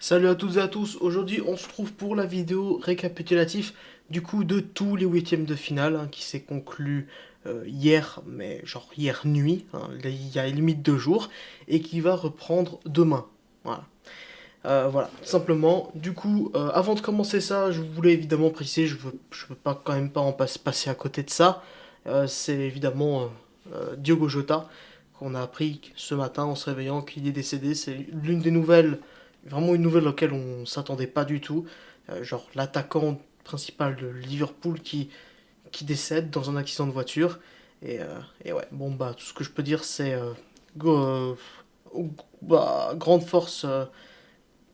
Salut à toutes et à tous, aujourd'hui on se trouve pour la vidéo récapitulative du coup de tous les huitièmes de finale qui s'est conclu hier, mais genre hier nuit, il y a limite 2 jours, et qui va reprendre demain. Voilà. Voilà, tout simplement. Du coup, avant de commencer ça, je voulais évidemment préciser, je veux pas quand même pas passer à côté de ça. C'est évidemment Diogo Jota qu'on a appris ce matin en se réveillant qu'il est décédé. C'est l'une des nouvelles, vraiment une nouvelle auquel on s'attendait pas du tout. Genre l'attaquant principal de Liverpool qui décède dans un accident de voiture. Et ouais, bon bah tout ce que je peux dire c'est grande force.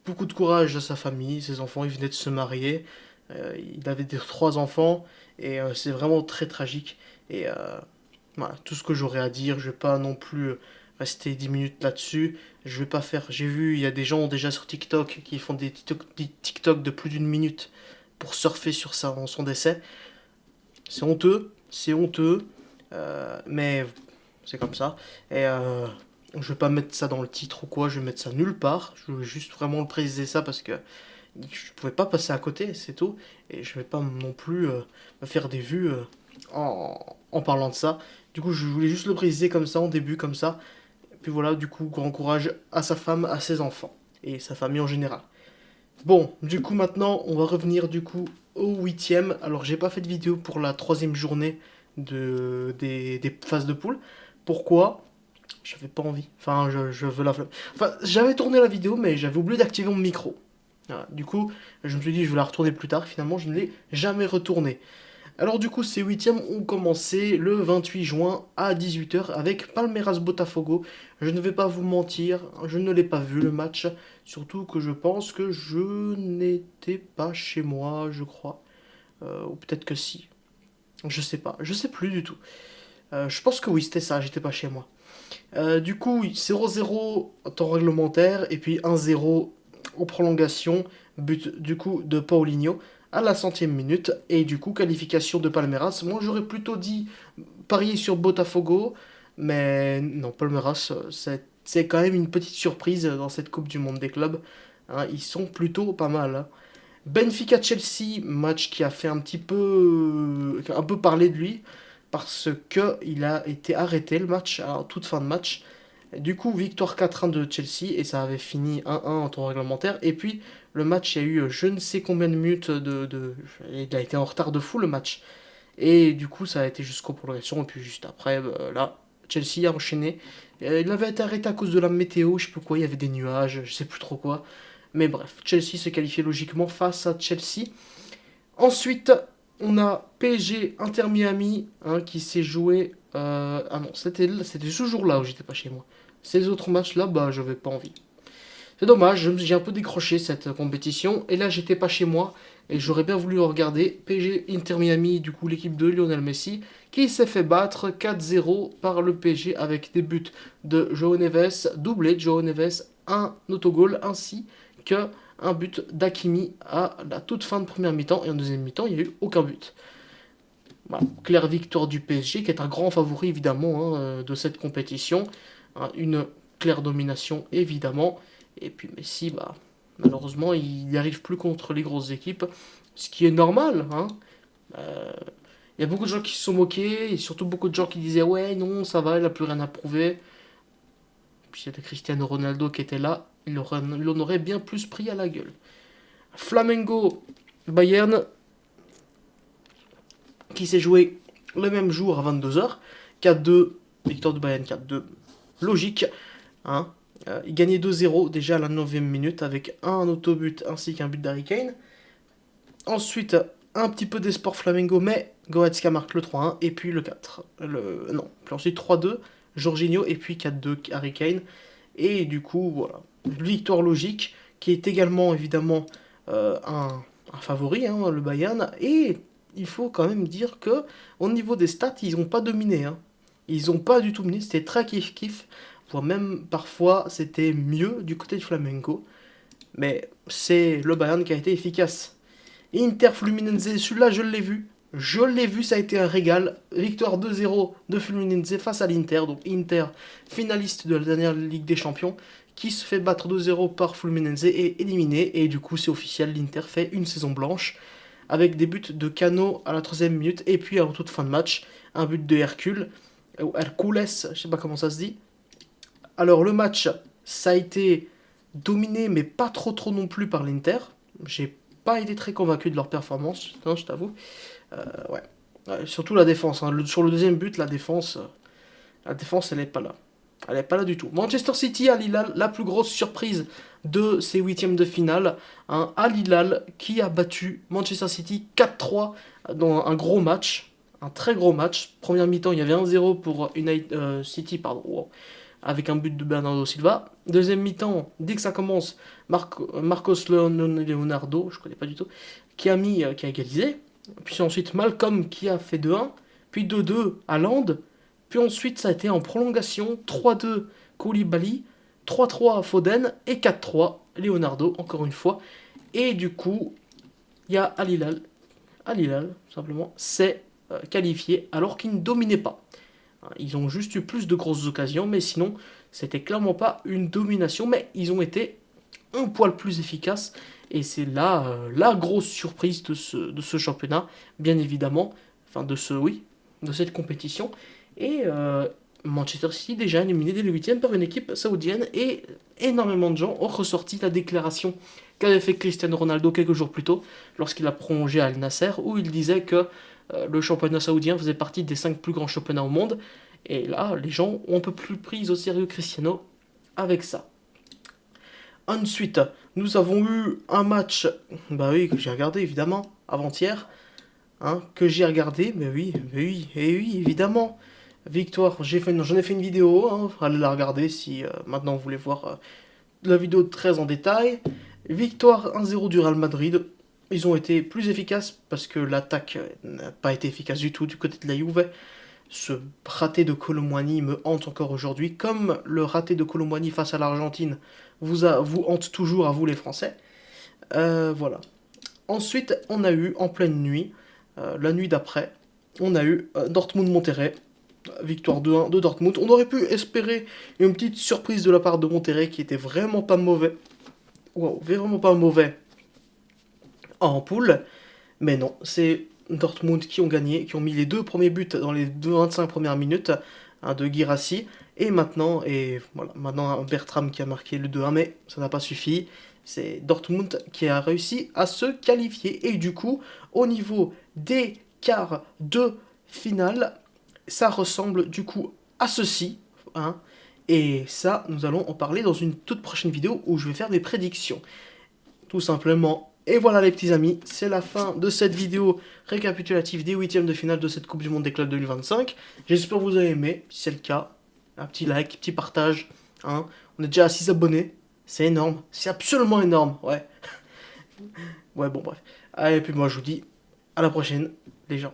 Beaucoup de courage à sa famille, ses enfants, il venait de se marier, il avait 3 enfants, et c'est vraiment très tragique. Et voilà, tout ce que j'aurais à dire, je vais pas non plus rester 10 minutes là-dessus, je vais pas faire, j'ai vu, il y a des gens déjà sur TikTok qui font des TikTok de plus d'une minute pour surfer sur son décès. C'est honteux, mais c'est comme ça. Et je vais pas mettre ça dans le titre ou quoi, je vais mettre ça nulle part. Je veux juste vraiment le préciser ça parce que je pouvais pas passer à côté, c'est tout. Et je vais pas non plus me faire des vues en parlant de ça. Du coup, je voulais juste le préciser comme ça, en début, comme ça. Et puis voilà, du coup, grand courage à sa femme, à ses enfants et sa famille en général. Bon, du coup, maintenant, on va revenir du coup au huitième. Alors, j'ai pas fait de vidéo pour la troisième journée des phases de poule. Pourquoi? J'avais pas envie. Enfin, je veux la flemme. Enfin, j'avais tourné la vidéo, mais j'avais oublié d'activer mon micro. Voilà. Du coup, je me suis dit, je vais la retourner plus tard. Finalement, je ne l'ai jamais retournée. Alors, du coup, ces huitièmes ont commencé le 28 juin à 18 h avec Palmeiras Botafogo. Je ne vais pas vous mentir, je ne l'ai pas vu le match. Surtout que je pense que je n'étais pas chez moi, je crois. Ou peut-être que si. Je sais pas. Je sais plus du tout. Je pense que oui, c'était ça, j'étais pas chez moi. Du coup, 0-0 en temps réglementaire et puis 1-0 en prolongation, but du coup de Paulinho à la centième minute et du coup qualification de Palmeiras. Moi j'aurais plutôt dit parier sur Botafogo, mais non, Palmeiras c'est quand même une petite surprise dans cette Coupe du Monde des clubs. Ils sont plutôt pas mal. Benfica-Chelsea, match qui a fait un peu parler de lui parce que il a été arrêté le match à toute fin de match. Du coup, victoire 4-1 de Chelsea et ça avait fini 1-1 en temps réglementaire. Et puis, le match, il y a eu je ne sais combien de minutes il a été en retard de fou le match. Et du coup, ça a été jusqu'aux prolongations. Et puis, juste après, là, Chelsea a enchaîné. Il avait été arrêté à cause de la météo, je sais plus quoi, il y avait des nuages, je sais plus trop quoi. Mais bref, Chelsea s'est qualifié logiquement face à Chelsea. Ensuite, on a PSG Inter Miami qui s'est joué. Ah non, c'était ce jour-là où j'étais pas chez moi. Ces autres matchs-là, bah, j'avais pas envie. C'est dommage, j'ai un peu décroché cette compétition. Et là, j'étais pas chez moi. Et j'aurais bien voulu regarder PSG Inter Miami, du coup, l'équipe de Lionel Messi, qui s'est fait battre 4-0 par le PSG avec des buts de João Neves, doublé de João Neves, un autogol, ainsi que un but d'Akimi à la toute fin de première mi-temps. Et en deuxième mi-temps, il n'y a eu aucun but. Voilà. Claire victoire du PSG, qui est un grand favori évidemment de cette compétition. Une claire domination évidemment. Et puis Messi, bah, malheureusement, il n'y arrive plus contre les grosses équipes, ce qui est normal. Il y a beaucoup de gens qui se sont moqués, et surtout beaucoup de gens qui disaient ouais, non, ça va, il n'a plus rien à prouver. Puis c'était Cristiano Ronaldo qui était là, il en aurait bien plus pris à la gueule. Flamengo, Bayern, qui s'est joué le même jour à 22 h. 4-2, victoire de Bayern 4-2. Logique. Hein. Il gagnait 2-0 déjà à la 9e minute avec un autobut ainsi qu'un but d'Harry Kane. Ensuite, un petit peu d'espoir Flamengo, mais Goretzka marque le 3-1 et puis le 4. Non, puis ensuite 3-2, Jorginho et puis 4-2 Harry Kane. Et du coup, voilà. Victoire logique qui est également évidemment un favori, le Bayern. Et il faut quand même dire que au niveau des stats, ils n'ont pas dominé. Ils n'ont pas du tout dominé, c'était très kiff-kiff. Voire même parfois, c'était mieux du côté de Flamengo. Mais c'est le Bayern qui a été efficace. Inter Fluminense, celui-là je l'ai vu. Je l'ai vu, ça a été un régal. Victoire 2-0 de Fluminense face à l'Inter. Donc Inter, finaliste de la dernière Ligue des Champions, qui se fait battre 2-0 par Fluminense et est éliminé. Et du coup, c'est officiel, l'Inter fait une saison blanche avec des buts de Cano à la 3e minute et puis en toute fin de match, un but de Hercule, ou Hercules, je sais pas comment ça se dit. Alors le match, ça a été dominé, mais pas trop non plus par l'Inter. J'ai pas été très convaincu de leur performance, non, je t'avoue. Ouais. Surtout la défense. Hein. Sur le deuxième but, la défense, elle n'est pas là. Elle n'est pas là du tout. Manchester City, Al Hilal, la plus grosse surprise de ces huitièmes de finale. Un Al Hilal qui a battu Manchester City 4-3 dans un gros match. Un très gros match. Première mi-temps, il y avait 1-0 pour City, pardon. Wow, avec un but de Bernardo Silva. Deuxième mi-temps, dès que ça commence, Marcos Leonardo, je connais pas du tout, qui a égalisé. Puis ensuite Malcolm qui a fait 2-1. Puis 2-2 à Land. Puis ensuite ça a été en prolongation 3-2 Koulibaly, 3-3 Foden et 4-3 Leonardo, encore une fois. Et du coup, il y a Al Hilal, simplement, s'est qualifié alors qu'il ne dominait pas. Ils ont juste eu plus de grosses occasions, mais sinon, c'était clairement pas une domination, mais ils ont été un poil plus efficaces. Et c'est là la grosse surprise de ce championnat, bien évidemment. Enfin, de cette compétition. Et Manchester City déjà éliminé dès le 8e par une équipe saoudienne. Et énormément de gens ont ressorti la déclaration qu'avait fait Cristiano Ronaldo quelques jours plus tôt, lorsqu'il a prolongé à Al Nasser, où il disait que le championnat saoudien faisait partie des 5 plus grands championnats au monde. Et là, les gens ont un peu plus pris au sérieux Cristiano avec ça. Ensuite, nous avons eu un match, bah oui, que j'ai regardé évidemment, avant-hier, hein, que j'ai regardé, mais oui, évidemment. Victoire, j'en ai fait une vidéo, hein, allez la regarder si maintenant vous voulez voir la vidéo très en détail. Victoire 1-0 du Real Madrid. Ils ont été plus efficaces parce que l'attaque n'a pas été efficace du tout du côté de la Juve. Ce raté de Colomboigny me hante encore aujourd'hui, comme le raté de Colomboigny face à l'Argentine vous hante toujours à vous les Français. Voilà. Ensuite, on a eu en pleine nuit, la nuit d'après, on a eu Dortmund-Monterrey. Victoire 2-1 de Dortmund. On aurait pu espérer une petite surprise de la part de Monterrey qui était vraiment pas mauvais. Wow, vraiment pas mauvais en poule. Mais non, c'est Dortmund qui ont gagné, qui ont mis les 2 premiers buts dans les 25 premières minutes, hein, de Guirassy. Et maintenant Bertram qui a marqué le 2-1, mais ça n'a pas suffi. C'est Dortmund qui a réussi à se qualifier. Et du coup, au niveau des quarts de finale, ça ressemble du coup à ceci. Hein, et ça, nous allons en parler dans une toute prochaine vidéo où je vais faire des prédictions. Tout simplement. Et voilà les petits amis, c'est la fin de cette vidéo récapitulative des huitièmes de finale de cette Coupe du Monde des clubs 2025. J'espère que vous avez aimé. Si c'est le cas, un petit like, petit partage. Hein. On est déjà à 6 abonnés. C'est énorme. C'est absolument énorme. Ouais. Ouais, bon, bref. Allez, et puis moi, je vous dis à la prochaine, les gens.